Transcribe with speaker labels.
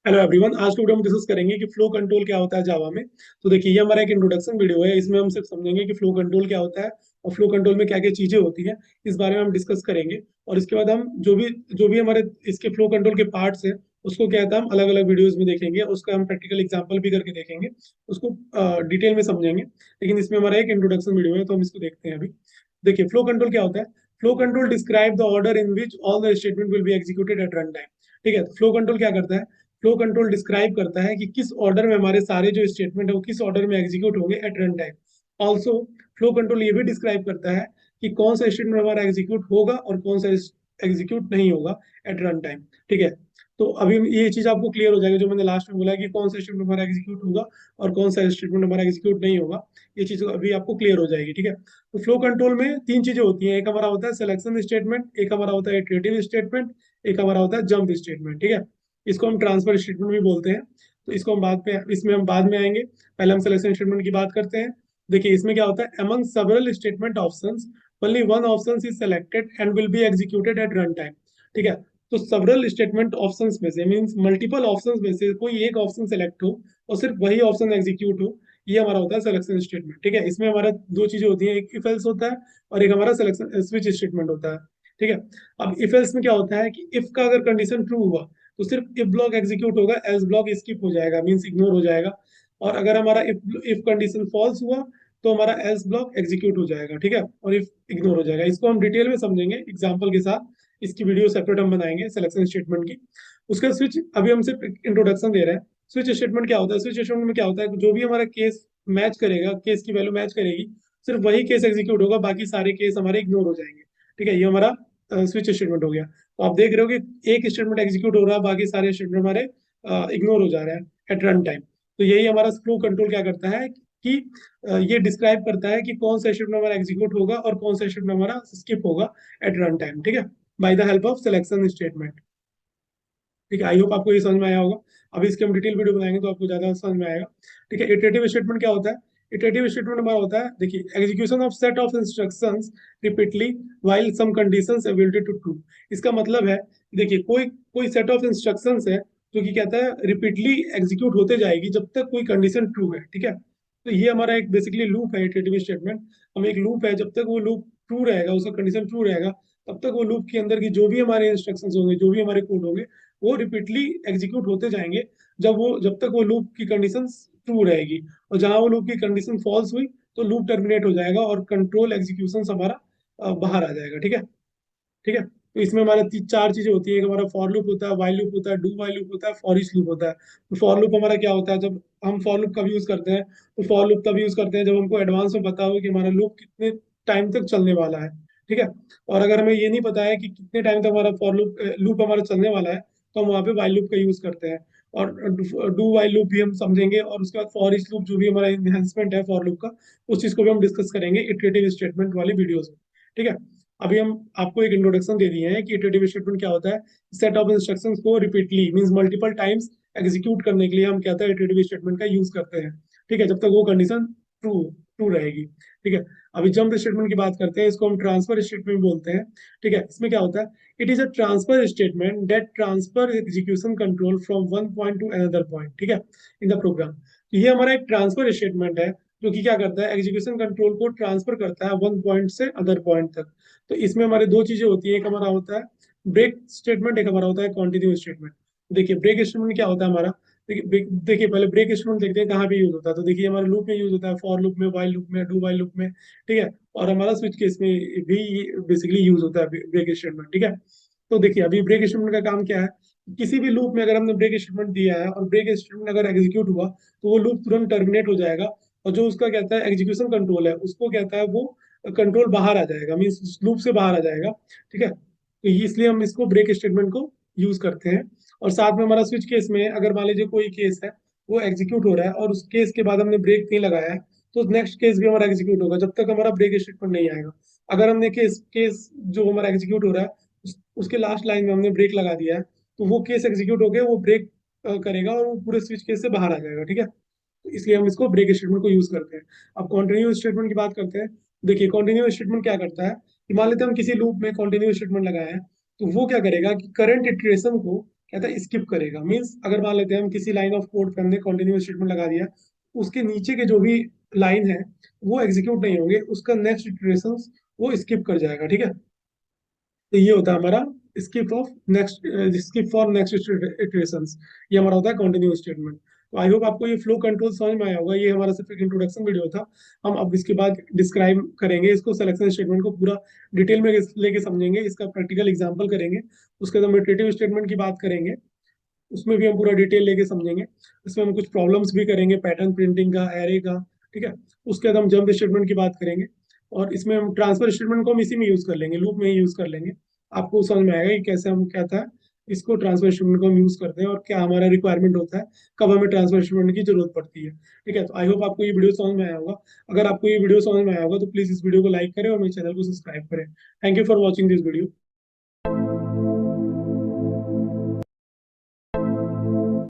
Speaker 1: Hello everyone, आज के video में डिस्कस करेंगे कि फ्लो कंट्रोल क्या होता है जावा में। तो देखिए, ये हमारा एक इंट्रोडक्शन वीडियो है। इसमें हम सिर्फ समझेंगे कि फ्लो कंट्रोल क्या होता है और फ्लो कंट्रोल में क्या क्या चीजें होती हैं, इस बारे में हम डिस्कस करेंगे। और इसके बाद हम जो भी हमारे इसके फ्लो कंट्रोल के पार्ट्स हैं, उसको क्या है हम अलग अलग वीडियोस में देखेंगे, उसका हम प्रैक्टिकल एग्जांपल भी करके देखेंगे, उसको डिटेल में समझेंगे। लेकिन इसमें हमारा एक इंट्रोडक्शन वीडियो है, तो हम इसको देखते हैं अभी। देखिए, फ्लो कंट्रोल क्या होता है। Flow control describe the order in which all the statement will be executed eight run time. ठीक है, फ्लो कंट्रोल क्या करता है। फ्लो कंट्रोल डिस्क्राइब करता है कि किस ऑर्डर में हमारे सारे जो स्टेटमेंट है वो किस ऑर्डर में एग्जीक्यूट होंगे at run time. Also flow control ये भी डिस्क्राइब करता है कि कौन सा स्टेटमेंट हमारा एग्जीक्यूट होगा और कौन सा एग्जीक्यूट नहीं होगा एट रन टाइम। ठीक है, तो अभी ये चीज आपको क्लियर हो जाएगा जो मैंने लास्ट में बोला कि कौन सा स्टेटमेंट हमारा एग्जीक्यूट होगा और कौन सा स्टेटमेंट हमारा एग्जीक्यूट नहीं होगा। ये चीज अभी आपको क्लियर हो जाएगी। ठीक है, तो फ्लो कंट्रोल में तीन चीजें होती हैं। एक हमारा होता है सिलेक्शन स्टेटमेंट, एक हमारा होता है इटरेटिव स्टेटमेंट, एक हमारा होता है जंप स्टेटमेंट। ठीक है, इसको हम ट्रांसफर स्टेटमेंट भी बोलते हैं। तो इसको हम बाद में इसमें हम बाद में आएंगे। पहले हम सिलेक्शन स्टेटमेंट की बात करते हैं। देखिए, इसमें क्या होता है, among several statement options only one option is selected and will be executed at run time। ठीक है, तो several statement options में से मींस मल्टीपल ऑप्शंस में से कोई एक ऑप्शन सेलेक्ट हो और सिर्फ वही ऑप्शन एग्जीक्यूट हो, ये हमारा होता है सिलेक्शन स्टेटमेंट। ठीक है, इसमें हमारा दो चीजें होती हैं, एक इफ एल्स होता है और एक हमारा सिलेक्शन स्विच स्टेटमेंट होता है। ठीक है, अब इफ एल्स में क्या होता है कि इफ का अगर कंडीशन ट्रू हुआ तो सिर्फ इफ ब्लॉक एग्जीक्यूट होगा, एल्स ब्लॉक स्किप हो जाएगा, मींस इग्नोर हो जाएगा। और अगर हमारा इफ कंडीशन फॉल्स हुआ तो हमारा एल्स ब्लॉक एग्जीक्यूट हो जाएगा। ठीक है, और इफ इग्नोर हो जाएगा। इसको हम डिटेल में समझेंगे एग्जांपल के साथ। इसकी वीडियो सेपरेट हम बनाएंगे सिलेक्शन स्टेटमेंट की। उसका स्विच अभी हम सिर्फ इंट्रोडक्शन दे रहे हैं। स्विच स्टेटमेंट क्या होता है। स्विच स्टेटमेंट में क्या होता है, जो भी हमारा केस मैच करेगा, केस की वैल्यू मैच करेगी, सिर्फ वही केस एग्जीक्यूट होगा, बाकी सारे केस हमारे इग्नोर हो जाएंगे। ठीक है, ये हमारा स्विच स्टेटमेंट हो गया। तो आप देख रहे हो कि एक स्टेटमेंट एग्जीक्यूट हो रहा है, बाकी सारे स्टेटमेंट हमारे इग्नोर हो जा रहे हैं एट रन टाइम। तो यही हमारा फ्लो कंट्रोल क्या करता है कि ये डिस्क्राइब करता है कि कौन सा स्टेटमेंट हमारा एग्जीक्यूट होगा और कौन सा स्टेटमेंट हमारा स्किप होगा एट रन टाइम। ठीक है, by the help of selection statement. ठीक है, आई होप आपको ये समझ में आया होगा। अभी इसके हम डिटेल वीडियो बनाएंगे तो आपको ज्यादा समझ में आएगा। ठीक है, इटरेटिव स्टेटमेंट क्या होता है। इटरेटिव स्टेटमेंट हमारा होता है, देखिए, execution of set of instructions repeatedly while some conditions ability to true. इसका मतलब है, देखिए, कोई कोई सेट ऑफ इंस्ट्रक्शंस है जो कि कहता है रिपीटली एग्जीक्यूट होते जाएगी जब तक कोई कंडीशन ट्रू है। ठीक है, तो ये हमारा एक बेसिकली लूप है इटरेटिव स्टेटमेंट। हम एक लूप है, जब तक वो लूप ट्रू रहेगा, उसका कंडीशन ट्रू रहेगा, तब तक वो लूप के अंदर की जो भी हमारे इंस्ट्रक्शंस होंगे, जो भी हमारे कोड होंगे, वो रिपीटली एग्जीक्यूट होते जाएंगे जब तक वो लूप की कंडीशन ट्रू रहेगी। और जहां वो लूप की कंडीशन फॉल्स हुई तो लूप टर्मिनेट हो जाएगा और कंट्रोल एग्जीक्यूशन हमारा बाहर आ जाएगा। ठीक है, ठीक है, तो इसमें हमारा चार चीजें होती है। एक हमारा फॉर लूप होता है, वाइल लूप होता है, डू वाइल लूप होता है, फॉर ईच लूप होता है। तो फॉर लूप हमारा क्या होता है, जब हम फॉर लूप कब यूज करते हैं, तो फॉर लूप तब यूज करते हैं जब हमको एडवांस में पता हो कि हमारा लूप कितने टाइम तक चलने वाला है। ठीक है, और अगर हमें ये नहीं पता है कि कितने टाइम तक हमारा फॉर लूप लूप हमारा चलने वाला है, तो हम वहाँ पे वाइल लूप का यूज करते हैं। और डू वाइल लूप भी हम समझेंगे, और उसके बाद फॉर ईच लूप जो भी हमारा इनहेंसमेंट है फॉर लूप का, उस चीज को भी हम डिस्कस करेंगे इटरेटिव स्टेटमेंट वाली वीडियोज में। ठीक है, अभी हम आपको एक इंट्रोडक्शन दे दिए हैं कि इटरेटिव स्टेटमेंट क्या होता है। सेट ऑफ इंस्ट्रक्शंस को repeatedly means multiple times execute करने के लिए हम कहते हैं इटरेटिव स्टेटमेंट का यूज करते हैं। ठीक है, जब तक वो कंडीशन ट्रू ट्रू रहेगी। ठीक है, अभी जंप स्टेटमेंट की बात करते हैं, इसको हम ट्रांसफर स्टेटमेंट बोलते हैं। ठीक है, इसमें क्या होता है, it is a transfer statement that transfer execution control from one point two another point. ठीक है, इन द प्रोग्राम। तो ये हमारा एक ट्रांसफर स्टेटमेंट है जो कि क्या करता है, एग्जीक्यूशन कंट्रोल को ट्रांसफर करता है वन पॉइंट से अदर पॉइंट तक। तो इसमें हमारे दो चीजें होती है, एक हमारा होता है ब्रेक स्टेटमेंट, एक हमारा होता है कंटिन्यू स्टेटमेंट। देखिए, ब्रेक स्टेटमेंट क्या होता है हमारा। देखिए पहले ब्रेक स्टेटमेंट देखते हैं कहाँ पे यूज होता है। तो देखिए, हमारे लूप में यूज होता है, फॉर लूप में, वाइल लूप में, डू वाइल लूप में। ठीक है, और हमारा स्विच केस में भी बेसिकली यूज होता है ब्रेक स्टेटमेंट। ठीक है, तो देखिए, अभी ब्रेक स्टेटमेंट का काम क्या है, किसी भी लूप में अगर हमने ब्रेक स्टेटमेंट दिया है और ब्रेक स्टेटमेंट अगर एग्जीक्यूट हुआ तो वो लूप तुरंत टर्मिनेट हो जाएगा। और जो उसका कहता है एग्जीक्यूशन कंट्रोल है, उसको कहता है वो कंट्रोल बाहर आ जाएगा, मीन्स लूप से बाहर आ जाएगा। ठीक है, तो इसलिए हम इसको ब्रेक स्टेटमेंट को यूज करते हैं। और साथ में हमारा स्विच केस में अगर मान लीजिए कोई केस है वो एग्जीक्यूट हो रहा है और उस केस के बाद हमने ब्रेक नहीं लगाया है, तो नेक्स्ट केस भी हमारा एग्जीक्यूट होगा जब तक हमारा ब्रेक स्टेटमेंट नहीं आएगा। अगर हमने केस केस जो हमारा एग्जीक्यूट हो रहा है उसके लास्ट लाइन में हमने ब्रेक लगा दिया है, तो वो केस एग्जीक्यूट होकर वो ब्रेक करेगा और वो पूरे स्विच केस से बाहर आ जाएगा। ठीक है, तो इसलिए हम इसको ब्रेक स्टेटमेंट को यूज करते हैं। अब कॉन्टिन्यू स्टेटमेंट की बात करते हैं। देखिए, कॉन्टिन्यू स्टेटमेंट क्या करता है कि मान लेते हैं हम किसी लूप में कॉन्टिन्यू स्टेटमेंट लगाए हैं, तो वो क्या करेगा कि करंट इटरेशन को कहता है स्किप करेगा। मीन्स अगर मान लेते हैं हम किसी लाइन ऑफ कोड पे हमने कंटिन्यूअस स्टेटमेंट लगा दिया, उसके नीचे के जो भी लाइन है वो एग्जीक्यूट नहीं होंगे, उसका नेक्स्ट इटरेशन वो स्किप कर जाएगा, ठीक है। तो ये होता है हमारा skip of next, skip for next iterations, ये हमारा होता है कंटिन्यूअस स्टेटमेंट। तो आई होप आपको ये फ्लो कंट्रोल समझ में आया होगा। ये हमारा सिर्फ एक इंट्रोडक्शन वीडियो था। हम अब इसके बाद डिस्क्राइब करेंगे इसको, सिलेक्शन स्टेटमेंट को पूरा डिटेल में लेके समझेंगे, इसका प्रैक्टिकल एग्जांपल करेंगे। उसके बाद हम इटरेटिव स्टेटमेंट की बात करेंगे, उसमें भी हम पूरा डिटेल लेके समझेंगे। इसमें हम कुछ प्रॉब्लम्स भी करेंगे, पैटर्न प्रिंटिंग का, एरे का, ठीक है। उसके बाद हम जंप स्टेटमेंट की बात करेंगे, और इसमें हम ट्रांसफर स्टेटमेंट को हम इसी में यूज कर लेंगे, लूप में ही यूज कर लेंगे। आपको समझ में आएगा कि कैसे हम, क्या था, इसको ट्रांसफर स्टेटमेंट को हम यूज करते हैं और क्या हमारा रिक्वायरमेंट होता है, कब हमें ट्रांसफर स्टेटमेंट की जरूरत पड़ती है, ठीक है। तो आई होप आपको ये वीडियो समझ में आया होगा। अगर आपको ये वीडियो समझ में आया होगा तो प्लीज इस वीडियो को लाइक करें और मेरे चैनल को सब्सक्राइब करें। Thank you for watching this video.